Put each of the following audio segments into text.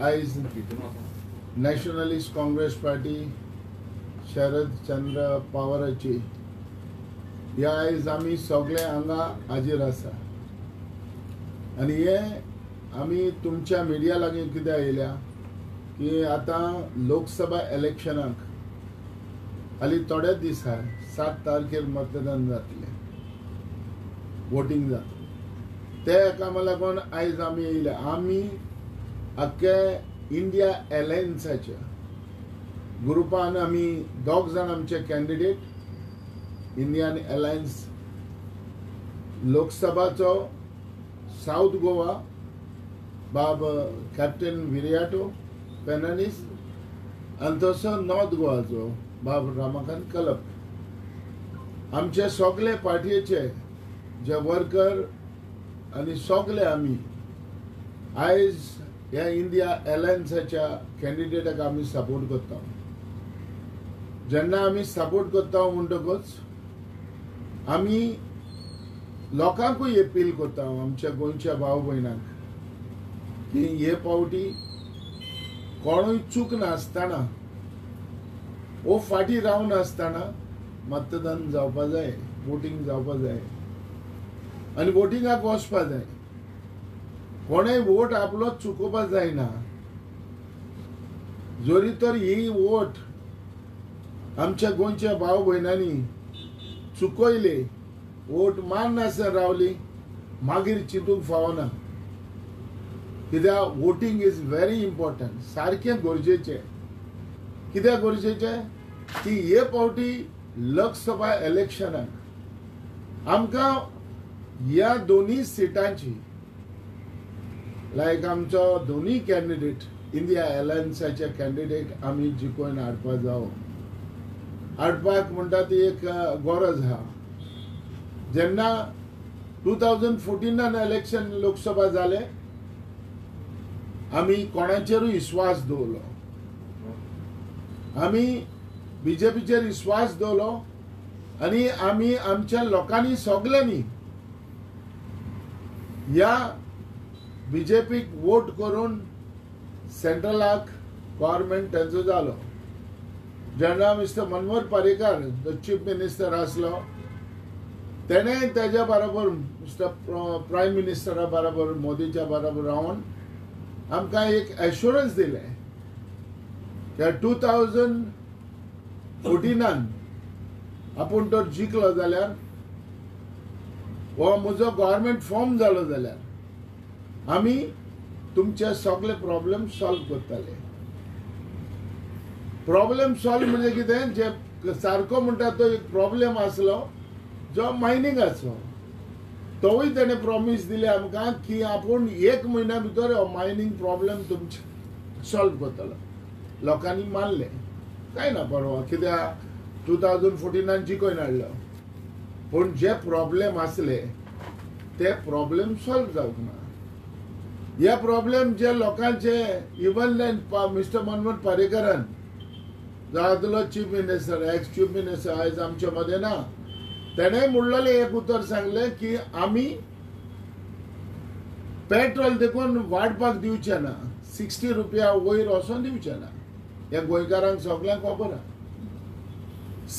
आयज nationalist Congress party Sharad चंद्र पवाराची ह्या आयज आमी सगळे हांगा हाजीर आसा आनी हे आमी तुमच्या मिडिया लागीं कित्याक येयल्या की आतां लोकसभा इलेक्शनाक हालीं थोडे दीस आहा 7 तारखेर मतदान जातलें वोटींग जाता ते एकामेका लागून आयज आमी येयल्या आमी आख्खे इंडिया अलायन्साच्या ग्रुपान आमी दोग जाण आमचे कॅन्डिडेट इंडियन अलायन्स लोकसभाचो साउथ गोवा बाब कॅप्टन विरियाटो फेर्नांडीस आनी तसो नॉर्थ गोवाचो बाब रामाकांत कलप आमचे सगळे पार्टयेचे जे वर्कर आनी सगळे आमी आयज ह्या इंडिया अलायन्साच्या कॅन्डिडेटाक आमी सपोर्ट करता जेन्ना आमी सपोर्ट करता म्हणटकच आमी लोकांकूय अपील करता आमच्या गोंयच्या भाव भयणांक की हे पावटी कोणूय चूक नासतना ओ फाटी रावन आसतना मतदान जावपा जाय वोटींग जावपा जाय आनी वोटिंगाक वचपा जाय कोणेय वोट आपलो चुकोवपा जायना जोरी तर ही वोट आमच्या गोंयच्या भाव भयणांनी चुकयले वोट मान नासतना रावली मागीर चिंतूंक फावना कित्याक वोटींग इज व्हेरी इम्पॉर्टंट सारकें गरजेचें कित्याक गरजेचें की हे पावटी लोकसभा इलेक्शनाक आमकां ह्या दोनी सिटांची लायक आमचो दोनी कॅन्डिडेट इंडिया अलायन्साचे कॅन्डिडेट आमी जिखून हाडपा जावो हाडपाक म्हणटा ती एक गरज आहा जेन्ना 2014 इलेक्शन लोकसभा जाले आमी कोणाचेरूय विश्वास दवरलो आमी बीजेपीचेर विश्वास दवरलो आनी आमी आमच्या लोकांनी सगळ्यांनी ह्या बीजेपीक वोट करून सेंट्रलाक गव्हर्मेंट तांचो जालो जेन्ना मिस्टर मनोहर पर्रीकर जो चीफ मिनिस्टर आसलो तेणे तेज्या बरोबर मिस्टर प्रायम मिनिस्टरा बरोबर मोदीच्या बरोबर रावन आमकां एक एश्युरन्स दिले की 2014 आपूण तर जिखलो जाल्यार हो म्हजो गव्हर्मेंट फॉर्म जालो जाल्यार आमी तुमचे सगळे प्रॉब्लेम सॉल्व करतले प्रॉब्लेम सॉल्व म्हणजे कितें जे सारको म्हणटा तो एक प्रॉब्लेम आसलो जो मायनिंगाचो तोय तेणे प्रॉमिस दिले आमकां की आपूण 1 म्हयन्या भितर हो मायनिंग प्रॉब्लेम तुमचे सॉल्व करतलो लोकांनी मानले काय ना परवा कित्याक 2014 जिखून हाडलो पूण जे प्रॉब्लेम आसले ते प्रॉब्लेम सॉल्व जावंक ना हे प्रॉब्लेम जे लोकांचे इवन मिस्टर मनोहर पर्रीकरान जो आदलो chief minister ex chief minister आयज आमचे मदें ना तेणे म्हणलेलें एक उतर सांगलें की आमी पेट्रोल देखून वाडपाक दिवचे ना 60 रुपया वयर वचोन दिवचे ना हे गोंयकारांक सगळ्यांक खबर आहा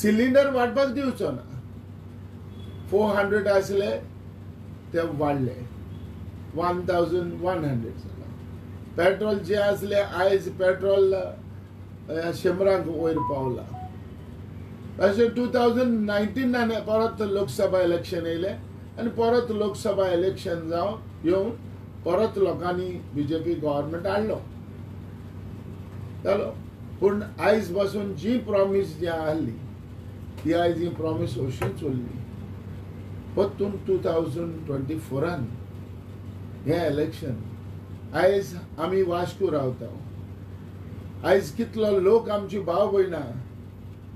सिलिंडर वाडपाक दिवचो ना 400 आसले ते वाडले 1100 पेट्रोल जे आसले आयज पेट्रोल 100 वयर पावला अशें 2019 परत लोकसभा इलेक्शन येयले आनी परत लोकसभा इलेक्शन येवन परत लोकांनी बीजेपी गव्हर्मेंट हाडलो जालो पूण आयज पासून जी प्रॉमिस जी आहली ती आयज ही प्रॉमिस अशीच उरली परतून 2024 हे इलेक्शन आयज आमी वास्को रावता आयज कितलो लोक आमची भाव भयणां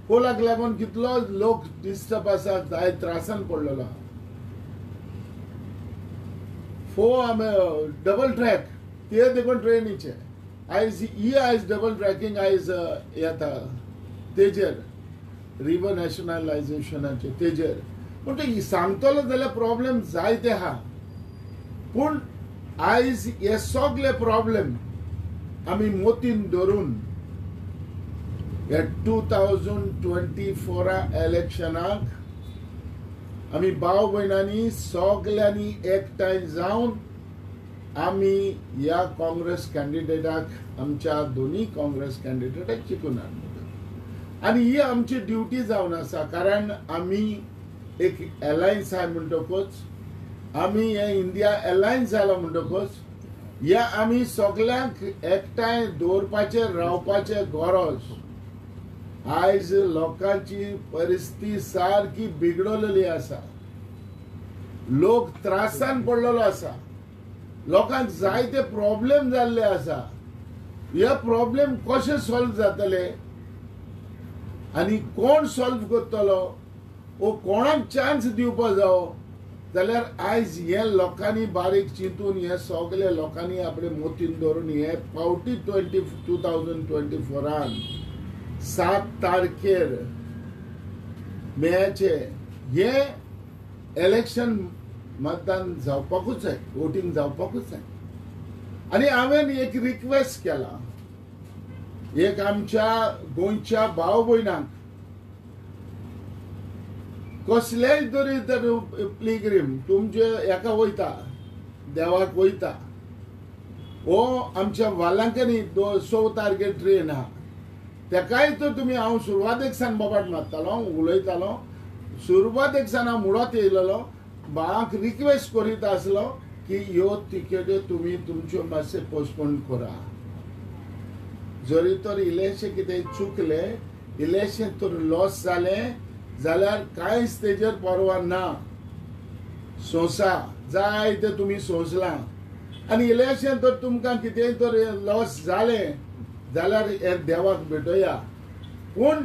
कोलाक लागून कितलो लोक डिस्टर्ब आसा आयज त्रासान पडलेलो डबल ट्रॅक ते देखून ट्रेनीचे आयज डबल ट्रॅकिंग आयज येता तेजेर रिव्हर नॅशनलायझेशनाचे तेजेर म्हणजे सांगतलो जाल्यार प्रॉब्लेम जायते आहा पूण आयज हे सगळे प्रॉब्लेम आमी मोतीन धरून ह्या 2024 इलेक्शनाक आमी भाव भयणांनी सगळ्यांनी एकठांय जावन आमी ह्या काँग्रेस कॅन्डिडेटाक आमच्या दोन्ही काँग्रेस कॅन्डिडेटाक जिखून हाडटले आनी ही आमची ड्युटी जावन आसा कारण आमी एक अलायन्स आहा म्हणटकूच आमी हे इंडिया अलायन्स जाला म्हणटकूच या आमी सगळ्यांक एकठांय दवरपाचें रावपाचें गरज आयज लोकांची परिस्थिती सारकी बिगडलेली आसा लोक त्रासान पडलेलो आसा लोकांक जायते प्रॉब्लेम जाल्ले आसा हे प्रॉब्लेम कशे सॉल्व जातले आनी कोण सॉल्व करतलो ओ कोणाक चान्स दिवपा जावो जाल्यार आयज हे लोकांनी बारीक चिंतून हे सगळे लोकांनी आपले मोतीन धरून हे फावटी 2024 7 तारखेर मेचे हे इलेक्शन मतदान जावपाकूच जाय वोटिंग जावपाकूच जाय आनी हांवें एक रिक्वेस्ट केला एक आमच्या गोंयच्या भाव भयणांक कसलेय तरी पिलग्रीम तुमचे एका वयता देवाक वयता ओ आमच्या वालांकनी 6 तारखेर ट्रेन आहा तेकाय तर तुमी हांव सुरवातेक सान बोबाट मारतालो उलयतालो सुरवातेक सान हांव मुळात येयलेलो म्हाका रिक्वेस्ट करीत आसलो की ह्यो तिकेट्यो तुमी तुमच्यो मातशे पोस्टपोन करा जरी तर इलेक्शन कितें चुकले इलेक्शन तर लॉस जालें जाल्यार कांयच तेजेर परवा ना सोंसा जाय ते तुमी सोंसलां आनी इलेक्शन तर तुमकां कितेंय तर लॉस जालें जाल्यार हे देवाक भेटोया पूण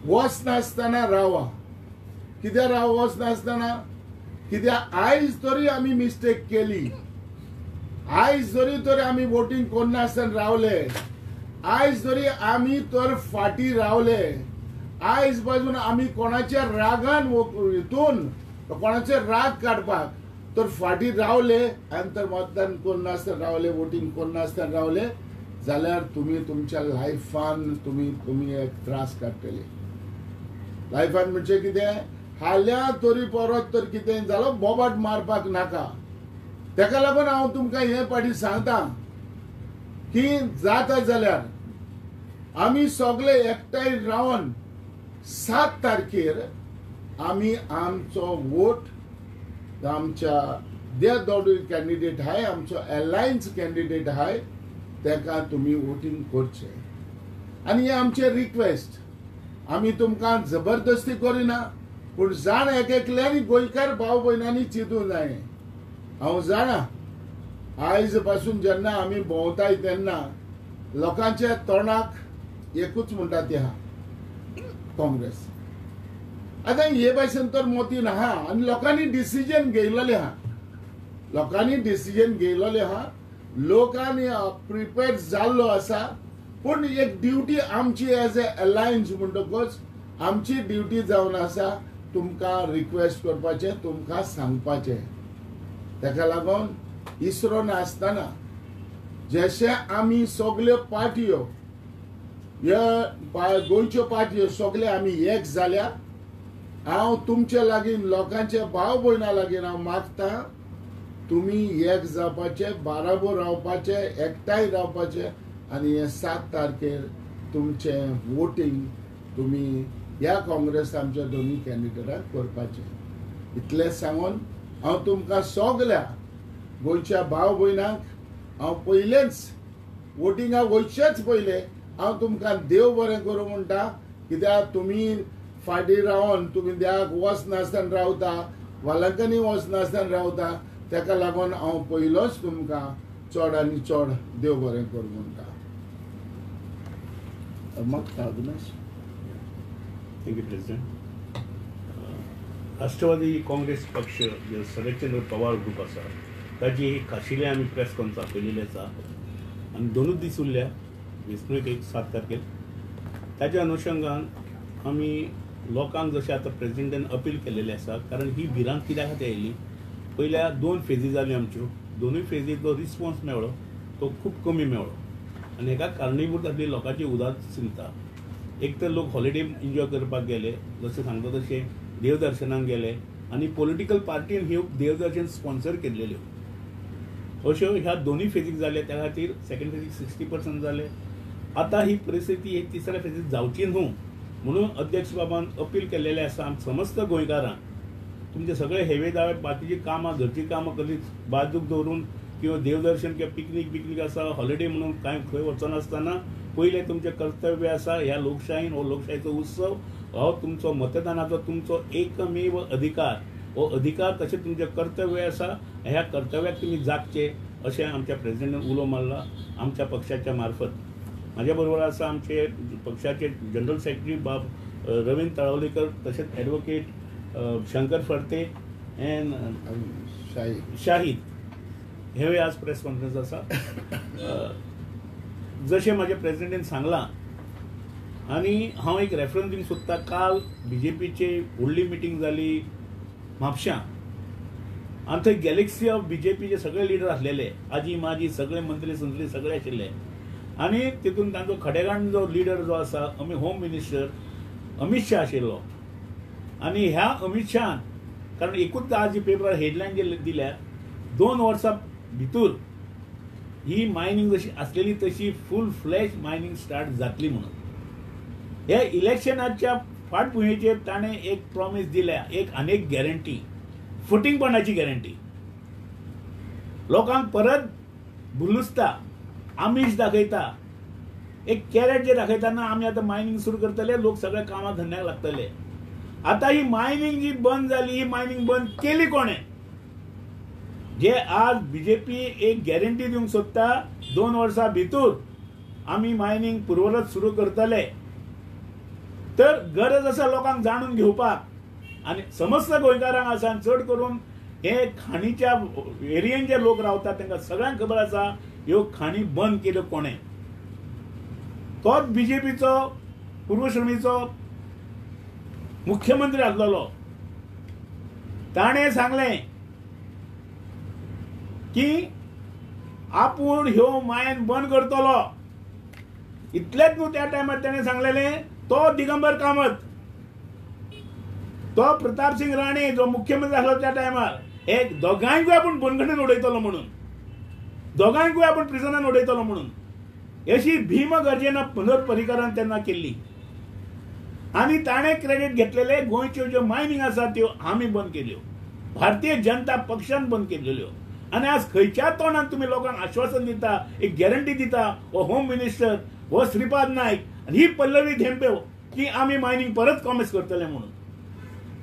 वचनासतना रावा कित्याक वचनासतना कित्याक आयज तरी आमी मिस्टेक केली आयज जरी तर आमी वोटिंग करनासतना रावले आयज जरी आमी तर फाटी रावले आयज पासून आमी कोणाच्या रागान हितून कोणाचे राग काडपाक तर फाटी रावले आनी तर मतदान करनासतना रावले वोटिंग करनासतना रावले जाल्यार तुमी तुमच्या लायफान तुमी एक त्रास काडटले लायफान म्हणजे कितें हाल्या तरी परत तर कितें जालो बोबाट मारपाक नाका तेका लागून हांव तुमकां हे पाटी सांगता की जाता जाल्यार आमी सगळे एकठांय रावन 7 तारखेर आमी आमचो वोट आमच्या जे दोन कॅन्डिडेट आहाय आमचो अलायन्स कॅन्डिडेट आहाय तेका तुमी वोटिंग करचें आनी हे आमचे रिक्वेस्ट आमी तुमकां जबरदस्ती करिना पूण जाण एकल्यानी गोंयकार भाव भयणांनी चिंतूंक जाय हांव जाणा आयज पासून जेन्ना आमी भोंवताय तेन्ना लोकांच्या तोंडाक एकूच म्हणटा ते आहा काँग्रेस आतां हे भाशेन तर मोतीन आहा आनी लोकांनी डिसिजन घेयलेलें आहा लोकांनी प्रिपेअर्ड जाल्लो आसा पूण एक ड्युटी आमची एज ए अलायन्स म्हणटकूच आमची ड्युटी जावन आसा तुमकां रिक्वेस्ट करपाचें तुमकां सांगपाचें तेका लागून इसरो नासतना जशे आमी सगल्यो पार्ट्यो ह्या गोंयच्यो पार्ट्यो सगळे आमी एक जाल्या हांव तुमचे लागीं लोकांचे भाव भयणां लागीं हांव मागतां तुमी एक जावपाचे बाराबर रावपाचे एकठांय रावपाचे आनी हे 7 तारखेर तुमचें वोटिंग तुमी ह्या काँग्रेस आमच्या दोन्ही कॅन्डिडेटाक करपाचें इतलें सांगून हांव तुमकां सगळ्या गोंयच्या भाव भयणांक हांव पयलेंच वोटिंगाक वयचेच पयले हांव तुमकां देव बरें करूं म्हणटा कित्याक तुमी फाटीं रावन तुमी देवाक वचनासतना रावता वालांकनी वचनासतना रावता तेका लागून हांव पयलोच तुमकां चड आनी चड देव बरें करूं म्हणटा थँक्यू प्रेसिडेंट राष्ट्रवादी काँग्रेस पक्ष जो शरदचंद्र पवार ग्रुप आसा ताजी खाशेली आमी प्रेस कॉन्फरन्स आपयलेली आसा आनी दोनूच दीस उरल्या वेंचणूक एक 7 तारखेर ताज्या अनुशंगान आमी लोकांक जशें आतां प्रेसिडेंटान अपील केलेलें आसा कारण ही भिरांत कित्याक खातीर आयली पयल्या 2 फेजी जाल्यो आमच्यो दोनूय फेजीक जो रिस्पॉन्स मेळ्ळो तो खूप कमी मेळ्ळो आनी हेका कारणीभूत आसली लोकांची उदासीनता. एक तर लोक हॉलिडे एन्जॉय करपाक गेले, जशें सांगता तशें देवदर्शनाक गेले आनी पॉलिटिकल पार्टीन ह्यो देवदर्शन स्पॉन्सर केल्लेल्यो. अश्यो ह्या दोनूय फेजीक जाले. त्या खातीर सेकंड फेजीक 60% जाले. आतां ही परिस्थिती एक तिसऱ्या फेजीक जावची न्हू म्हणून अध्यक्ष बाबान अपील केल्लेलें आसा समस्त गोंयकारांक. तुमचे सगळे हेवे दावे बाकीची कामां घरची कामां करीत बाजूक दवरून किंवा देवदर्शन किंवा पिकनीक आसा हॉलिडे म्हणून कांय खंय वचो नासतना पयलें तुमचें कर्तव्य आसा ह्या लोकशायेन हो लोकशायेचो उत्सव हो तुमचो मतदानाचो तुमचो एकमेव अधिकार. हो अधिकार तशें तुमचें कर्तव्य आसा. ह्या कर्तव्याक तुमी जागचे अशें आमच्या प्रेसिडेंटान उलो मारला आमच्या पक्षाच्या मार्फत. म्हाज्या बरोबर आसा आमचे पक्षाचे जनरल सेक्रेटरी बाब रवींद्र तळवलीकर, तशेंच एडवोकेट शंकर फर्ते एन शाहीद हे आज प्रेस कॉन्फरन्स आसा. जशें म्हाज्या प्रेसिडेंटान सांगलां आनी हांव एक रेफरन्स दिवंक सोदतां. काल बीजेपीची व्हडली मिटींग जाली म्हापशां आनी थंय गॅलेक्सी ऑफ बीजेपीचे सगळे लिडर आसलेले, आजी माजी सगळे मंत्री संत्री सगळे आशिल्ले. आनी तितून तांचो खडेगाण जो लिडर जो आसा होम मिनिस्टर अमित शाह आशिल्लो. आनी ह्या अमित शाहान कारण एकूच आज पेपरार हेडलायन जे दिल्या 2 वर्सां भितर ही मायनिंग जशी आसलेली तशी फूल फ्लॅश मायनिंग स्टार्ट जातली म्हणून. हे इलेक्शनाच्या फाटभुंयेचेर ताणें एक प्रॉमिस दिल्या, एक आनीक गॅरंटी, फुटींगपणाची गॅरंटी. लोकांक परत भुलुसता, आमिश दाखयता, एक कॅरेट जे दाखयताना आमी आतां मायनिंग सुरू करतले, लोक सगळे कामां धंद्याक लागतले. आतां ही मायनिंग जी बंद जाली, ही मायनिंग बंद केली कोणे? जे आज बीजेपी एक गॅरंटी दिवंक सोदता 2 वर्सां भितर आमी मायनिंग पुर्वरत सुरू करतले. तर गरज आसा लोकांक जाणून घेवपाक आनी समस्त गोंयकारांक आसा चड करून हे खाणीच्या एरियेन जे लोक रावतात तांकां सगळ्यांक खबर आसा ह्यो खाणी बंद केल्यो कोणे. तोच बीजेपीचो पूर्वश्रमीचो मुख्यमंत्री आसलेलो. ताणें सांगलें की आपूण ह्यो मायन बंद करतलो. इतलेच न्हू, त्या टायमार ताणें सांगलेलें तो दिगंबर कामत, तो प्रताप सिंग राणे जो मुख्यमंत्री आसलो त्या टायमार, हे दोगांयकूय आपूण बनगणेन उडयतलो म्हणून, दोगांयकूय आपूण प्रिजनान उडयतलो म्हणून अशी भीम गर्जना मनोहर पर्रीकारान तेन्ना केल्ली. आनी ताणें क्रेडीट घेतलेले गोंयच्यो ज्यो मायनिंग आसा त्यो आमी बंद केल्यो, भारतीय जनता पक्षान बंद केल्ल्यो. आनी आज खंयच्या तोंडान तुमी लोकांक आश्वासन दिता, एक गॅरंटी दिता, हो होम मिनिस्टर हो श्रीपाद नायक आनी ही पल्लवी धेंपे की आमी मायनिंग परत कॉमेस करतले म्हणून.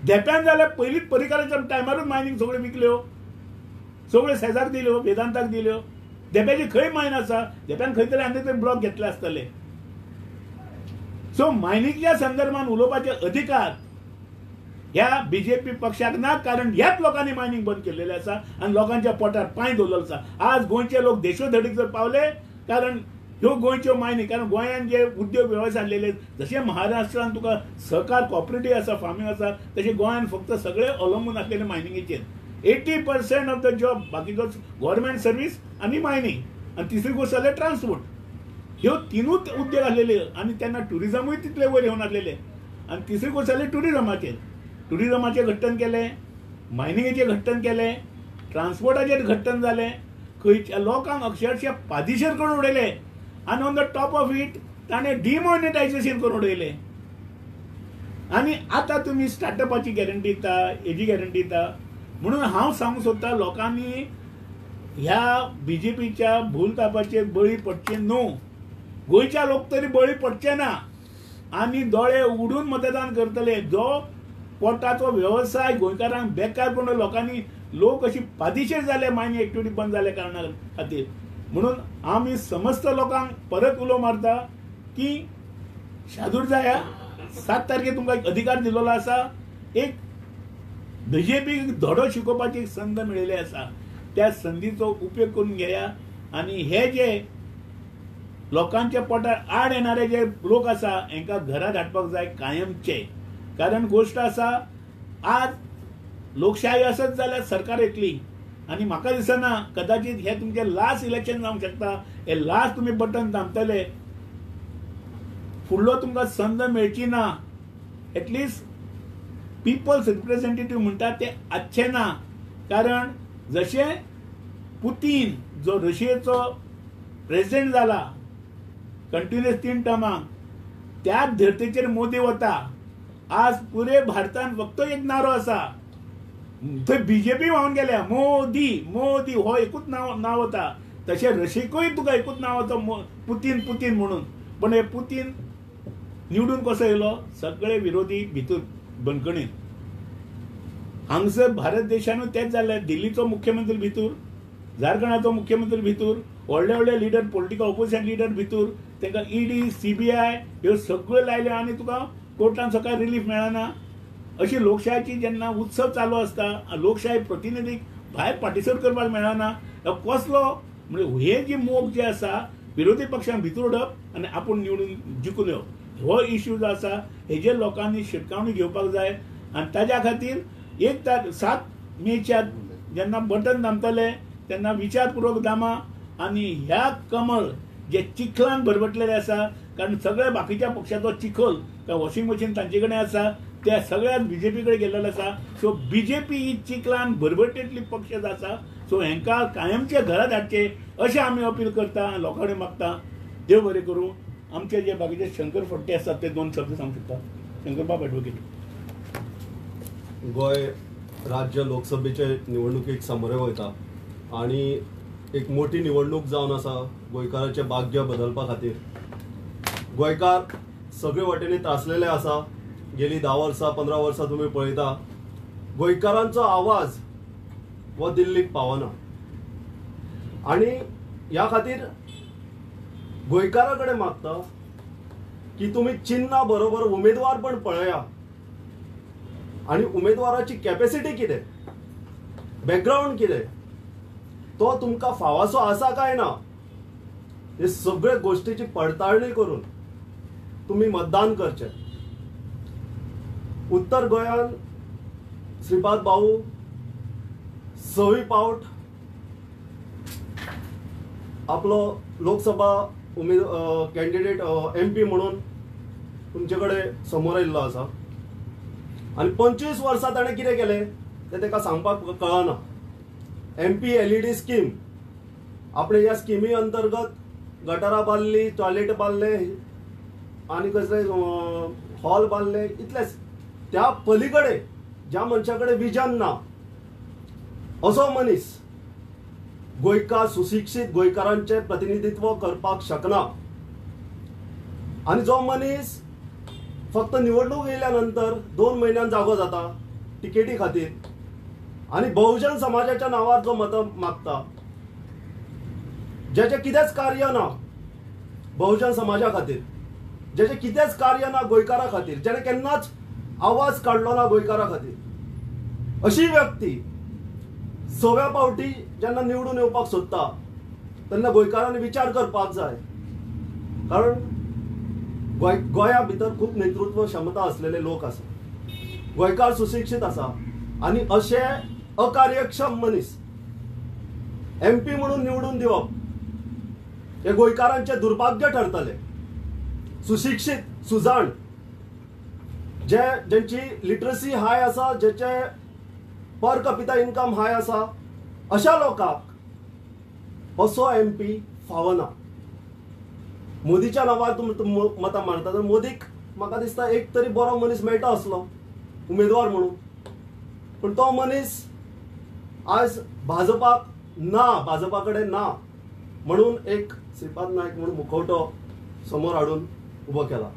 धेप्यान जाल्यार पयलींच पर्रीकाराच्या टायमारूच मायनिंग सगळ्यो विकल्यो, सगळ्यो सेजाक दिल्यो, वेदांताक दिल्यो. धेप्याची खंय मायन आसा? धेप्यान खंय तरी आनी ब्लॉक घेतले आसतले. सो मायनिंगच्या संदर्भात उलोवपाचे अधिकार ह्या बीजेपी पक्षाक ना, कारण ह्याच लोकांनी मायनिंग बंद केलेले आसा आनी लोकांच्या पोटार पांय दवरलेलो आसा. आज गोंयचे लोक देशोधडीक जर पावले कारण ह्यो गोंयच्यो मायनिंग, कारण गोंयांत जे उद्योग वेवसाय आसलेले जशे महाराष्ट्रान तुका सहकार कॉपरेटीव आसा, फार्मिंग आसा, तशें गोंयांत फक्त सगळे अवलंबून आसलेले मायनिंगेचेर. 80% ऑफ द जॉब बाकीचो गव्हर्नमेंट सर्व्हिस आनी मायनिंग आनी तिसरी गोष्ट जाल्यार ट्रान्सपोर्ट. ह्यो तिनूच उद्योग आसलेले आनी तेन्ना ट्युरिजमूय तितले वयर येवन आसलेले. आनी तिसरी गोष्ट जाल्यार ट्युरिजमाचेर घट्टन केलें, मायनिंगेचेर घट्टन केलें, ट्रान्सपोर्टाचेर घट्टन जालें. खंयच्या लोकांक अक्षरशः पादेशीर करून उडयले आनी on the top of it ताणें डिमॉनिटायझेशन करून उडयलें. आनी आतां तुमी स्टार्टअपाची गॅरंटी दिता, हेजी गॅरंटी दिता. म्हणून हांव सांगूंक सोदतां लोकांनी ह्या बीजेपीच्या भूलतापाचेर बळी पडचे न्हू. गोंयच्या लोक तरी बळी पडचे ना आनी दोळे उगडून मतदान करतले. जो पोटाचो व्यवसाय गोंयकारांक बेकार करून लोकांनी लोक अशी पादेशीर जाले मायनिंग एक्टिविटी बंद जाल्या कारणां खातीर. म्हणून आमी समस्त लोकांक परत उलो मारता की शादूर जाया. 7 तारखेक तुमकां एक अधिकार दिलेलो आसा. एक बीजेपीक धडो शिकोवपाची एक संद मेळिल्ली आसा. त्या संदीचो उपयोग करून घेया आनी हे जे लोकांच्या पोटार आड येणारे जे लोक आसा हांकां घरा धाडपाक जाय कायमचे. कारण गोष्ट आसा आज लोकशाही आसत जाल्यार सरकार येतली आनी म्हाका दिसना कदाचित हे तुमचे लास्ट इलेक्शन जावंक शकता. हे लास्ट तुमी बटन दामतले, फुडलो तुमकां संद मेळची ना. एटलिस्ट पिपल्स रिप्रेझेंटेटिव्ह म्हणटात ते आजचे ना. कारण जशे पुतीन जो रशियेचो प्रेसिडेंट जाला कंटिन्युअस 3 टर्मांक, त्याच धर्तेचेर मोदी वता. आज पुरे भारतान फक्त एक नारो आसा, थंय बीजेपी व्हांवन गेल्या, मोदी मोदी हो एकूच नाव वता. तशें रशियेकूय तुका एकूच नाव वता, पुतीन पुतीन म्हणून. पण हे पुतीन निवडून कसो येयलो? सगळे विरोधी भितर बंदखणीत. हांगसर भारत देशानूय तेच जाल्लें. दिल्लीचो मुख्यमंत्री भितर, झारखंडाचो मुख्यमंत्री भितर, व्हडले व्हडले लिडर, पॉलिटिकल ऑपोजिशन लिडर भितर, तांकां ईडी सीबीआय ह्यो सगळ्यो लायल्यो आनी तुका कोर्टान सकाळ रिलीफ मेळना. अशी लोकशायेची जेन्ना उत्सव चालू आसता, लोकशाही प्रतिनिधीक भायर पार्टिसिपेट करपाक मेळना. कसलो म्हणजे हे जी मोग जे आसा विरोधी पक्षान भितर उडप आनी आपूण निवडून जिखून येवप, हो इश्यू जो आसा हेजेर लोकांनी शिटकावणी घेवपाक जाय. आनी ताज्या खातीर 7 मेच्या जेन्ना बटन दामतले तेन्ना विचारपूर्वक दामा. आनी ह्या कमळ जे चिखलान भरभटलेले आसा, कारण सगळ्या बाकीच्या पक्षाचो चिखल काय वॉशिंग मशीन तांचे कडेन आसा, ते सगळ्यात बीजेपी कडे गेलेले आसा. सो बीजेपी ही चिखलान भरभटेतली पक्ष आसा. सो हेंकां कायमचे घरा धाडचे अशें आमी अपील करता, लोकां कडेन मागता. देव बरें करूं. आमचे जे बाकीचे शंकर फडटे आसात ते 2 शब्द सांगूंक शकता. शंकरबाब एडवोकेट. गोय राज्य लोकसभेचे निवडणुकीक सामोरे वयता आनी एक मोठी निवडणूक जावन आसा गोंयकारांचें भाग्य बदलपा खातीर. गोंयकार सगळे वटेनी त्रासलेले आसा. गेली 10 वर्सां 15 वर्सां तुमी पळयता गोंयकारांचो आवाज हो दिल्लीक पावना. आनी ह्या खातीर गोंयकारा कडेन मागता की तुमी चिन्ना बरोबर उमेदवार पण पळया आनी उमेदवाराची कॅपॅसिटी कितें, बॅकग्राऊंड कितें, तो तुमकां फावासो आसा काय ना, हे सगळे गोष्टीची पडताळणी करून तुम्ही मतदान करचे. उत्तर गोंयान श्रीपाद भाऊ 6वी फावट आपलो लोकसभा कॅन्डिडेट MP म्हणून तुमचे कडेन समोर येयल्लो आसा. आनी 25 वर्सां ताणें कितें केलें तें ताका सांगपाक कळना. MP LED स्कीम, आपणे ह्या स्किमी अंतर्गत गटारां बांदली, टॉयलेट बांदले आनी कसले हॉल बांदले, इतलेंच. त्या पलीकडे ज्या मनशाकडे विजन ना असो मनीस गोंयकार सुशिक्षीत गोंयकारांचे प्रतिनिधित्व करपाक शकना. आनी जो मनीस फक्त निवडणूक येयल्या नंतर 2 म्हयन्यान जागो जाता टिकेटी खातीर आनी बहुजन समाजाच्या नांवार जो मत मागता, जेचे कितेंच कार्य ना बहुजन समाजा खातीर, जेचे कितेंच कार्य ना गोंयकारा खातीर, जेणे केन्नाच आवाज काडलो ना गोंयकारा खातीर, अशी व्यक्ती 6व्या फावटी जेन्ना निवडून येवपाक सोदता तेन्ना गोंयकारांनी विचार करपाक जाय. कारण गोंया भितर खूब नेतृत्व क्षमता असलेले लोक आसा, गोंयकार सुशिक्षीत आसा आनी अशे अकार्यक्षम मनीस MP म्हणून निवडून दिवप हे गोंयकारांचे दुर्भाग्य ठरतले. सुशिक्षीत सुजाण ज्यांची लिटरसी हाय आसा, जेचे पर कॅपिटा इन्कम हाय आसा, अशा लोकांक असो MP फावना. मोदीच्या नांवार तुम्ही मतां मारता तर मोदीक म्हाका दिसता एक तरी बरो मनीस मेळटा असलो उमेदवार म्हणून, पण तो मनीस आज भाजपाक ना, भाजपा कडेन ना म्हणून एक श्रीपाद नायक म्हणून मुखवटो समोर हाडून उबो केला.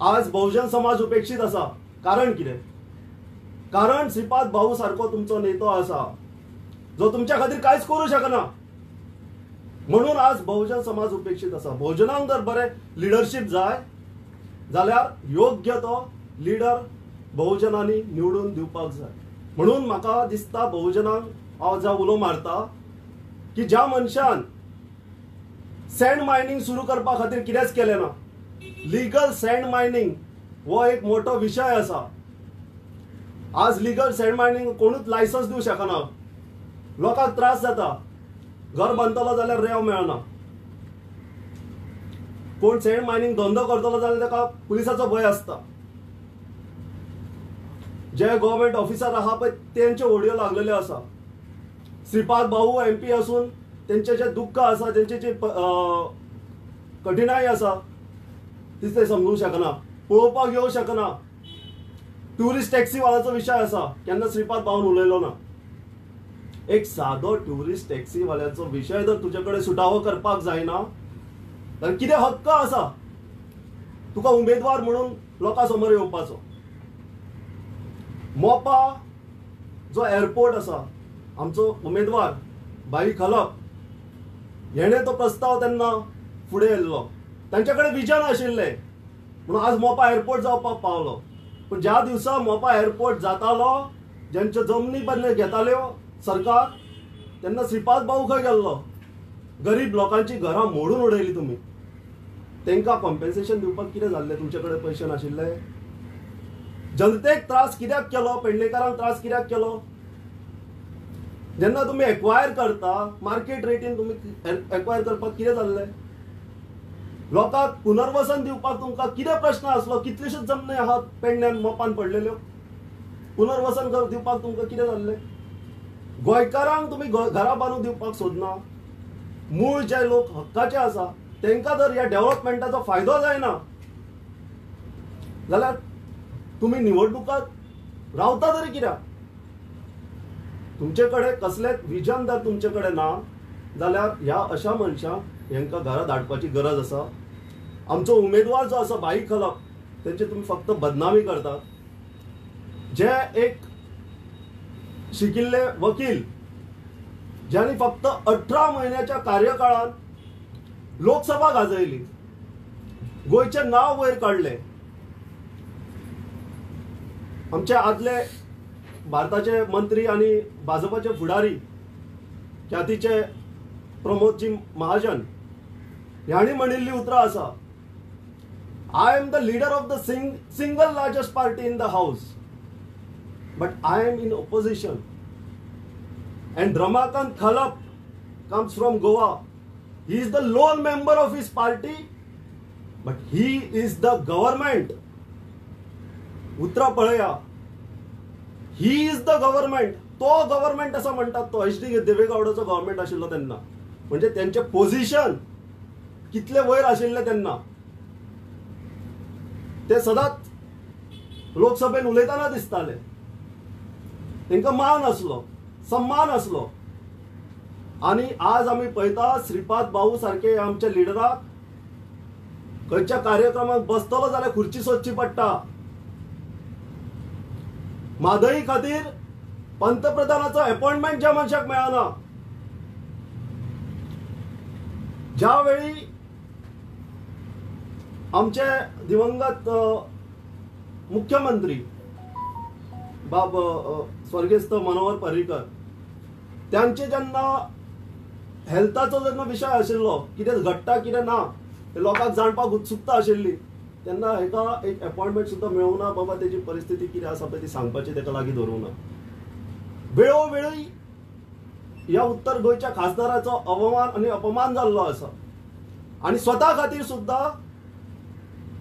आज बहुजन समाज उपेक्षित आसा. कारण कितें? कारण श्रीपाद भाऊ सारको तुमचो नेतो आसा जो तुमच्या खातीर कांयच करूं शकना, म्हणून आज बहुजन समाज उपेक्षित आसा. बहुजनांक जर बरें लिडरशीप जाय जाल्यार योग्य तो लिडर बहुजनांनी निवडून दिवपाक जाय. म्हणून म्हाका दिसता बहुजनांक हांव जो उलो मारता की ज्या मनशान सँड मायनिंग सुरू करपा खातीर कितेंच केलें ना, लिगल सँड मायनिंग हो एक मोठो विशय आसा. आज लिगल सँड मायनिंग कोणूच लायसन्स दिवंक शकना. लोकांक त्रास जाता, घर बांदतलो जाल्यार रेंव मेळना, कोण सँड मायनिंग धंदो करतलो जाल्यार ताका पुलिसाचो भंय आसता, जे गव्हर्मेंट ऑफिसर आहा पळय तेंचे ओडयो लागलेल्यो आसा, श्रीपाद भाऊ MP असून तेंचे जे दुःख आसा, तेंचे जे कठिनाई आसा ती ते समजूंक शकना, पळोवपाक येवंक शकना. ट्युरिस्ट टॅक्सीवाल्याचो विशय आसा, केन्ना श्रीपाद भाऊन उलयलो ना. एक सादो ट्युरिस्ट टॅक्सीवाल्याचो विशय जर तुजे कडेन सुटावो करपाक जायना जाल्यार कितें हक्क आसा तुका उमेदवार म्हणून लोकां समोर येवपाचो? मोपा जो एअरपोर्ट आसा, आमचो उमेदवार भाई खलप हेणे तो प्रस्ताव तेन्ना फुडें येयल्लो, तांचे कडेन विजन आशिल्लें म्हणून आज मोपा एअरपोर्ट जावपाक पावलो. पण ज्या दिवसा मोपा एअरपोर्ट जातालो, ज्यांच्यो जमनी बदले घेताल्यो सरकार, तेन्ना श्रीपाद भाऊ खंय गेल्लो? गरीब लोकांची घरां मोडून उडयली तुमी. तांकां कॉम्पेन्सेशन दिवपाक कितें जाल्लें? तुमचे कडेन पयशे नाशिल्ले? जनतेक त्रास कित्याक केलो? पेडणेकारांक त्रास कित्याक केलो? जेन्ना तुम्ही एक्वायर करता, मार्केट रेटीन तुम्ही एक्वायर करपाक कितें जाल्लें? लोकांक पुनर्वसन दिवपाक तुमकां कितें प्रश्न आसलो? कितल्योश्योच जमनी आहात पेडण्यान मोपान पडलेल्यो, पुनर्वसन दिवपाक तुमकां कितें जाल्लें? गोंयकारांक तुम्ही घरां बांदून दिवपाक सोदना. मूळ जे लोक हक्काचे आसा तांकां जर ह्या डेव्हलपमेंटाचो फायदो जायना जाल्यार तुम्ही निवडणुकात रावता तरी कित्याक? तुमचे कडेन कसलेंच विजन जर तुमचे कडेन ना जाल्यार ह्या अशा मनशांक हांकां घरा धाडपाची गरज आसा. आमचो उमेदवार जो आसा भाई खलप, तेंची तुम्ही फक्त बदनामी करतात. जे एक शिकिल्ले वकील ज्यांनी फक्त 18 महिन्याच्या कार्यकाळात लोकसभा गाजयली, गोंयचे नाव वयर काढले. आमचे आदले भारताचे मंत्री आणि भाजपाचे फुडारी ख्यातीचे प्रमोदजी महाजन ह्यांनी म्हणिल्ली उतरां आसा, I am the leader of the single largest party in the house, but I am in opposition. And Ramakant Khalap comes from Goa. He is the lone member of his party, but he is the government. Uttara पळया, he is the government. तो government असं म्हणतात, तो HD देवेगौडाचो government आशिल्लो तेन्ना. म्हणजे त्यांचे position कितले वयर आशिल्ले तेन्ना. ते सदांच लोकसभेत उलयतना दिसताले. तांकां मान आसलो, सम्मान असलो. आणि आज आम्ही पळयता श्रीपाद भाऊ सारखे आमच्या लिडराक खंयच्या कार्यक्रमात बसतलो जाल्यार खुर्ची सोदची पडटा. म्हादई खातीर पंतप्रधानाचो अपॉइंटमेंट ज्या मनशाक मेळना, ज्या वेळी आमचे दिवंगत मुख्यमंत्री बाब स्वर्गस्थ मनोहर पर्रीकर त्यांचे जेन्ना हेल्थाचो जेन्ना विशय आशिल्लो, कितें घडटा कितें ना ते लोकांक जाणपाक उत्सुकता आशिल्ली, तेन्ना हेका एक अपॉइंटमेंट सुद्दां मेळूंक ना. बाबा तेजी परिस्थिती कितें आसा पळय ती सांगपाची तेका लागीं धरूंक ना. वेळोवेळी ह्या उत्तर गोंयच्या खासदाराचो अवमान आनी अपमान जाल्लो आसा. आनी स्वता खातीर सुद्दां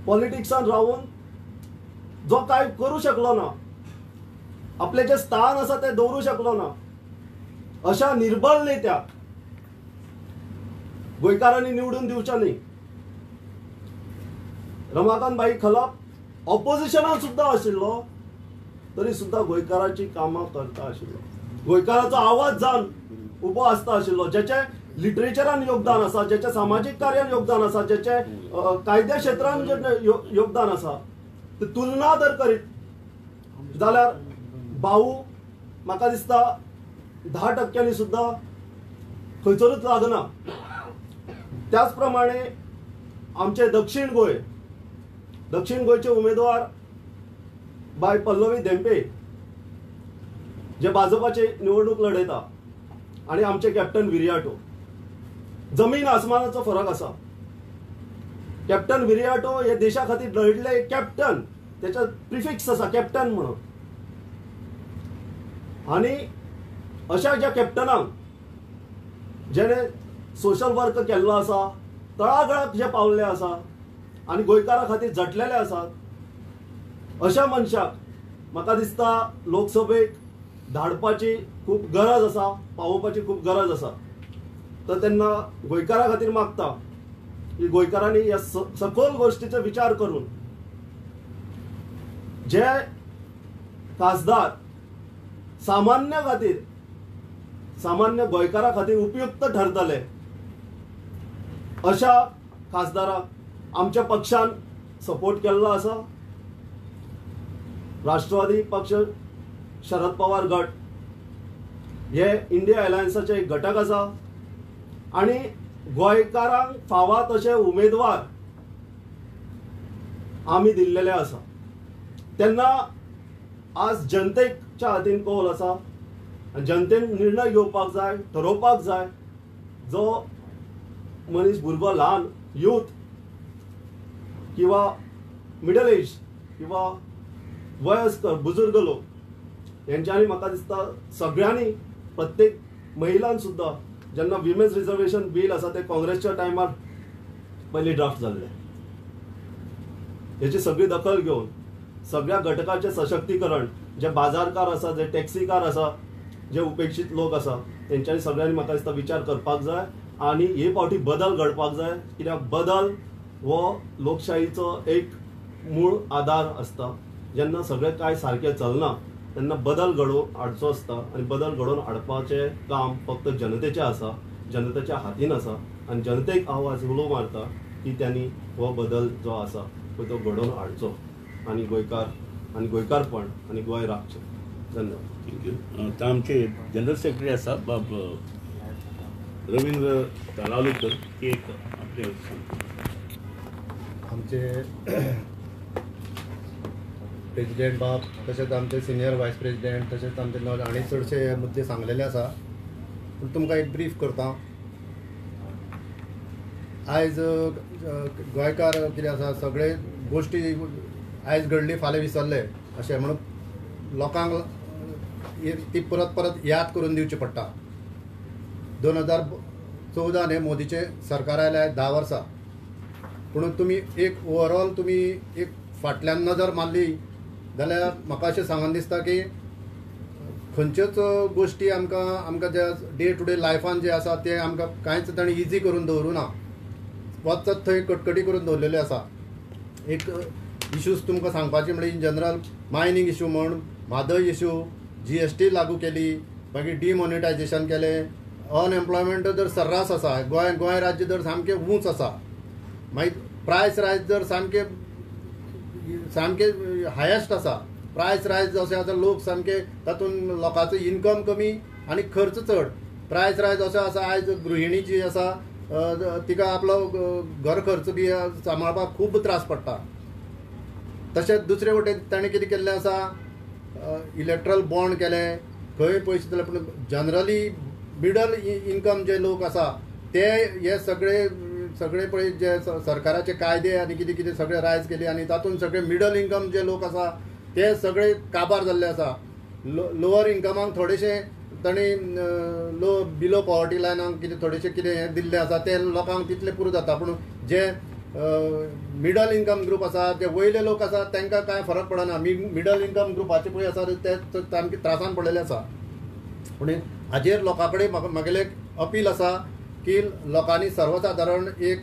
पॉलिटिक्सान रावून जो काय करू शकलो ना, आपले जे स्थान आसा ते दवरू शकलो ना, अशा निर्बल नेत्याक गोंयकारांनी निवडून दिवचे न्ही. रमाकांत भाई खलप ऑपोजिशनात सुद्दां आशिल्लो तरी सुद्दां गोंयकारांची कामां करता आशिल्लो, गोंयकाराचो आवाज जावन उबो आसता आशिल्लो. जेचे लिटरेचरान योगदान आसा, जेचे सामाजीक कार्यान योगदान आसा, जेचे कायद्या क्षेत्रान योगदान आसा, ते तुलना जर करीत जाल्यार भाऊ म्हाका दिसता 10% सुद्दां खंयसरूच लागना. त्याच प्रमाणे आमचे दक्षिण गोंयचे उमेदवार बाय पल्लवी धेंपे जे भाजपाचे निवडणूक लढयता, आणि आमचे कॅप्टन विरियाटो, जमीन आसमानाचो फरक आसा. कॅप्टन विरियाटो हे देशा खातीर लढले कॅप्टन, त्याचा प्रिफिक्स आसा कॅप्टन म्हणून. आणि अशा ज्या कॅप्टनांक जेणे सोशल वर्क केल्लो आसा, तळागळाक जे पावल्ले आसा आनी गोंयकारां खातीर झटलेले आसात, अशा मनशाक म्हाका दिसता लोकसभेक धाडपाची खूब गरज आसा, पावोवपाची खूब गरज आसा. तर तेन्ना गोंयकारां खातीर मागता की गोंयकारांनी ह्या सखोल गोश्टीचो विचार करून जे खासदार सामान्य खातीर, सामान्य गोंयकारां खातीर उपयुक्त ठरतले, अशा खासदाराक आमच्या पक्षान सपोर्ट केल्लो आसा. राष्ट्रवादी पक्ष, शरद पवार गट हे इंडिया अलायन्साचे एक घटक आसा आणि गोंयकारांक फावा तशे उमेदवार आमी दिल्लेले आसा. तेन्ना आज जनतेच्या हातीन कौल आसा, जनतेन निर्णय घेवपाक जाय, ठरोवपाक जाय. जो मनीस भुरगो ल्हान यूथ किंवा मिडल एज किंवा वयस्कर बुजुर्ग लोक यांच्यानी म्हाका दिसता सगळ्यांनी, प्रत्येक महिलान सुद्धा जेन्ना विमेन्स रिजर्वेशन बील आसा ते काँग्रेसच्या टायमार पयली ड्राफ्ट जाल्ले, हेची सगळी दखल घेवन सगळ्या घटकाचे सशक्तीकरण, जे बाजारकार आसा, जे टॅक्सीकार आसा, जे उपेक्षित लोक आसा, तेंच्यांनी सगळ्यांनी म्हाका दिसता विचार करपाक जाय आणि हे फावटी बदल घडपाक जाय. कित्याक बदल हो लोकशाहीचो एक मूळ आधार आसता. जेन्ना सगळें काय सारकें चलना तेन्ना बदल घडोवन हाडचो आसता आणि बदल घडोवन हाडपाचें काम फक्त जनतेचें आसा, जनतेच्या हातीन आसा आणि जनतेक आवाज उलो मारता की त्यांनी हो बदल जो आसा तो घडोवन हाडचो आणि गोंयकार आणि गोंयकारपण आणि गोंय राखचें. धन्यवाद. थँक्यू. आता आमचे जनरल सेक्रेटरी आसा बाब रवींद्र तलावलीकर, ते एक आपले आमचे प्रेसिडेंट बाब, तशेंच आमचे सिनियर वायस प्रेसिडेंट, तशेंच आमचे आनी चडशे मुद्दे सांगलेले आसा. पूण तुमकां एक ब्रीफ करता. आयज गोंयकार कितें आसा, सगळे गोश्टी आयज घडली फाल्यां विसरले अशें म्हणून लोकांक ती परत परत याद करून दिवची पडटा. 2014 मोदीचे सरकार आयल्या 10 वर्सां, पूण तुमी एक ओवरऑल तुमी एक फाटल्यान नजर मारली जाल्यार म्हाका अशें सांगून दिसता की खंयच्योच गोश्टी आमकां जे डे टू डे लायफान जे आसा ते आमकां कांयच ताणें इजी करून दवरूं ना. वचत थंय कटकटी करून दवरलेले आसा. एक इश्यूज तुमकां सांगपाचे म्हणजे इन जनरल मायनींग इश्यू म्हण, म्हादय इश्यू, GST लागू केली, मागीर डिमॉनिटायजेशन केलें, अनएम्प्लॉयमेंट दर सर्रास आसा, गोंय राज्य दर सामकें उंच आसा, मागीर प्रायस रायज दर सामके हायेस्ट आसा. प्रायस रायज अशें आसा, लोक सामके तातूंत लोकांचो इन्कम कमी आनी खर्च चड. प्रायस रायज अशें आसा, आयज गृहिणी जी आसा तिका आपलो घर खर्च बी सांबाळपाक खूब त्रास पडटा. तशेंच दुसरे वटेन ताणें कितें केल्लें आसा, इलेक्ट्रल बॉन्ड केले, खंय पयशे दिले, पूण जनरली मिडल इन्कम जे लोक आसा ते हे सगळे पळय जे सरकाराचे कायदे आनी कितें कितें सगळे रायज केले आनी तातूंत सगळे मिडल इन्कम जे लोक आसा ते सगळे काबार जाल्ले आसा. लोअर इन्कमाक थोडेशे तांणी बिलो पॉवर्टी लायनाक कितें थोडेशे कितें हे दिल्ले आसा ते लोकांक तितले पुरो जाता. पूण जे मिडल इन्कम ग्रूप आसा, जे वयले लोक आसा तांकां कांय फरक पडना. मिडल इन्कम ग्रुपाचे पळय आसा ते सामके त्रासान पडलेले आसा. पूण हाजेर लोकां कडेन म्हागेलें एक अपील आसा की लोकांनी सर्वसाधारण एक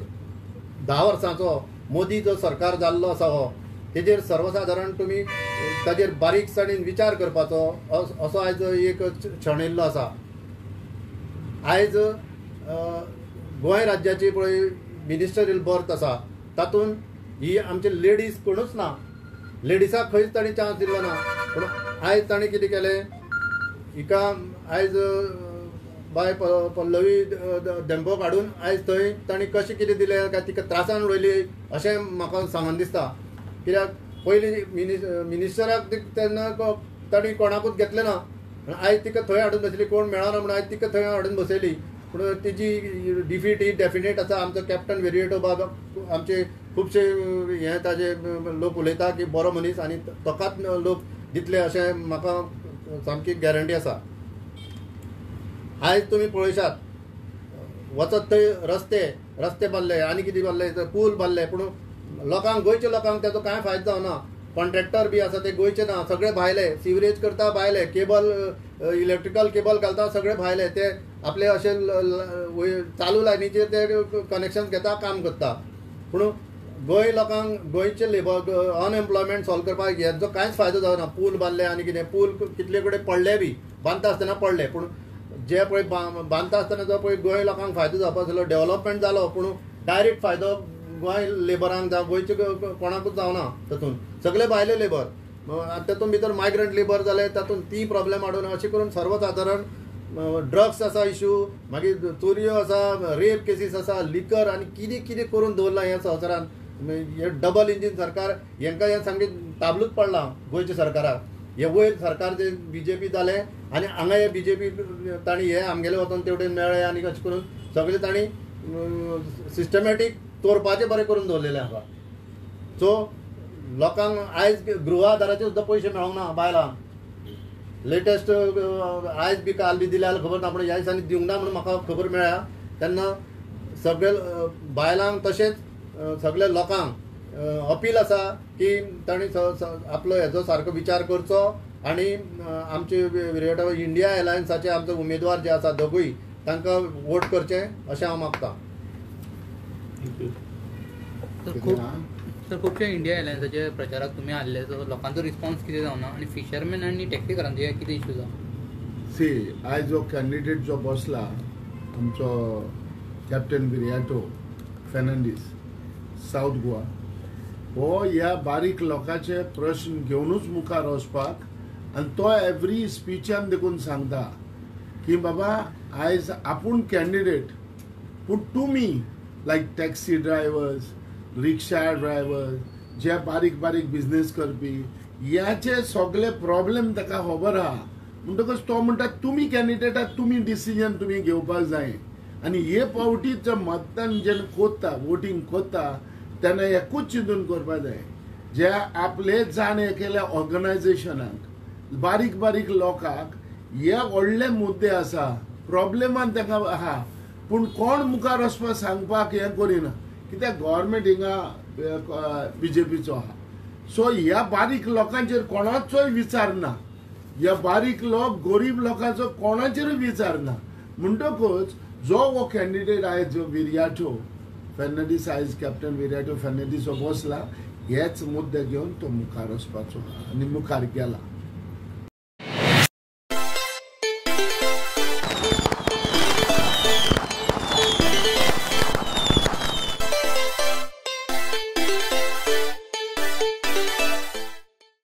10 वर्सांचो मोदी जो सरकार जाल्लो आसा हो, तेजेर सर्वसाधारण तुमी ताजेर बारीकसाणेन विचार करपाचो असो आयज एक क्षण येयल्लो आसा. आयज गोंय राज्याची पळय मिनिस्टरीयल बर्थ आसा तातूंत ही आमचे लेडीज कोणूच ना. लेडिसाक खंयच तांणी चान्स दिल्लो ना. पूण आयज तांणी कितें केलें, हिका आयज बाय पल्लवी डेंपोक हाडून आयज थंय तांणी कशें कितें दिलें काय तिका त्रासान उडयली अशें म्हाका सांगून दिसता. कित्याक पयलीं मिनिस्टराक तेन्ना तांणी कोणाकूच घेतलें ना. आयज तिका थंय हाडून बसयली, कोण मेळना म्हणून आयज तिका थंय हाडून बसयली. पूण तिची डिफीट ही डेफिनेट आसा. आमचो कॅप्टन वेरिएटो बाब, आमचे खुबशे हे ताजे लोक उलयता की बरो मनीस आनी तोकाच लोक दितले अशें म्हाका सामकी गॅरंटी आसा. आयज तुमी पळयशात वचत थंय रस्ते बांदले आनी कितें बांदले पूल बांदले पूण लोकांक गोंयच्या लोकांक ताचो कांय फायदो जावना. कॉन्ट्रॅक्टर बी आसा ते गोंयचे ना, सगळे भायले. सिवरेज करता भायले, केबल इलेक्ट्रिकल केबल घालता सगळे भायले. ते आपले अशे चालू लायनीचे ते कनेक्शन घेता, काम करता. पूण गोंय लोकांक गोंयचे लेबर अनएम्प्लॉयमेंट सॉल्व करपाक हेचो कांयच फायदो जावना. पूल बांदले आनी कितें पूल कितले कडेन पडले बी, बांदता आसतना पडले. पूण जे पळय बांदता आसतना जो पळय गोंय लोकांक फायदो जावपाक जालो, डेव्हलपमेंट जालो, पूण डायरेक्ट फायदो गोंय लेबरांक जावं गोंयचे कोणाकूच जावना. तातूंत सगळे भायले लेबर, तातूंत भितर मायग्रंट लेबर जाले, तातूंत ती प्रॉब्लेम हाडून अशें करून सर्वसाधारण ड्रग्स आसा इश्यू, मागीर चोरयो आसा, रेप केसीस आसा, लिकर आनी कितें कितें करून दवरलां ह्या संवसारान. हे डबल इंजीन सरकार, हांकां हें सामकें ताबलूच पडलां गोंयच्या सरकाराक. हे वयर सरकार जे BJP जाले आनी हांगा हे BJP तांणी हे आमगेले वचून तेवटेन मेळ्ळे आनी अशें करून सगळे तांणी सिस्टमॅटीक तोरपाचें बरें करून दवरलेलें आसा. सो लोकांक आयज गृह आधाराचे सुद्दां पयशे मेळोंक ना बायलांक. लेटेस्ट आयज बी काल बी दिले जाल्यार खबर ना, पूण ह्या दिसांनी दिवंक ना म्हणून म्हाका खबर मेळ्ळ्या. तेन्ना सगळे बायलांक तशेंच सगळे लोकांक अपील आसा की तांणी आपलो हेचो सारको विचार करचो आनी आमचे इंडिया एलायन्साचे आमचे उमेदवार जे आसा दोगूय तांकां वोट करचें अशें हांव मागतां. तर खुबशे इंडिया एलायन्साचे प्रचाराक तुमी हाडले, सो लोकांचो रिस्पॉन्स कितें जावना आनी फिशरमॅन आनी टॅक्सीकारांचे कितें इश्यू जाता? सी आयज जो कॅन्डिडेट जो बसला आमचो कॅप्टन विरियाटो फेर्नांडीस साऊथ गोवा, हो ह्या बारीक लोकांचे प्रश्न घेवनूच मुखार वचपाक, आनी तो एवरी स्पिचान देखून सांगता की बाबा आयज आपूण कॅन्डिडेट पूण तुमी लायक टॅक्सी ड्रायव्हर्स, रिक्षा ड्रायव्हर्स, जे बारीक बारीक बिझनेस करपी, ह्याचे सगळे प्रॉब्लेम ताका खबर आहा. म्हणटकच तो म्हणटा तुमी कॅन्डिडेटाक तुमी डिसिजन तुमी घेवपाक जाय. आनी हे पावटी जो मतदान जेन्ना कोत्ता, वोटींग कोत्ता, तेन्ना एकूच चिंतून करपाक जाय, जे आपले जाण हे केल्या ऑर्गनायझेशनाक बारीक बारीक लोकांक हे व्हडले मुद्दे आसा, प्रॉब्लेमान ताका आहा, पूण कोण मुखार वचपाक सांगपाक हें करिना, कित्याक गव्हर्मेंट हिंगा BJPचो आहा. सो ह्या बारीक लोकांचेर कोणाचोय विचार ना. ह्या बारीक लोक गरीब लोकांचो कोणाचेरूय विचार ना. म्हणटकूच जो हो कॅन्डिडेट आयज जो विरियाटो फेर्नांडीस, आयज कॅप्टन विरियाटो फेर्नांडीस हो बसला, हेच मुद्दे घेवन तो मुखार वचपाचो आनी मुखार गेला.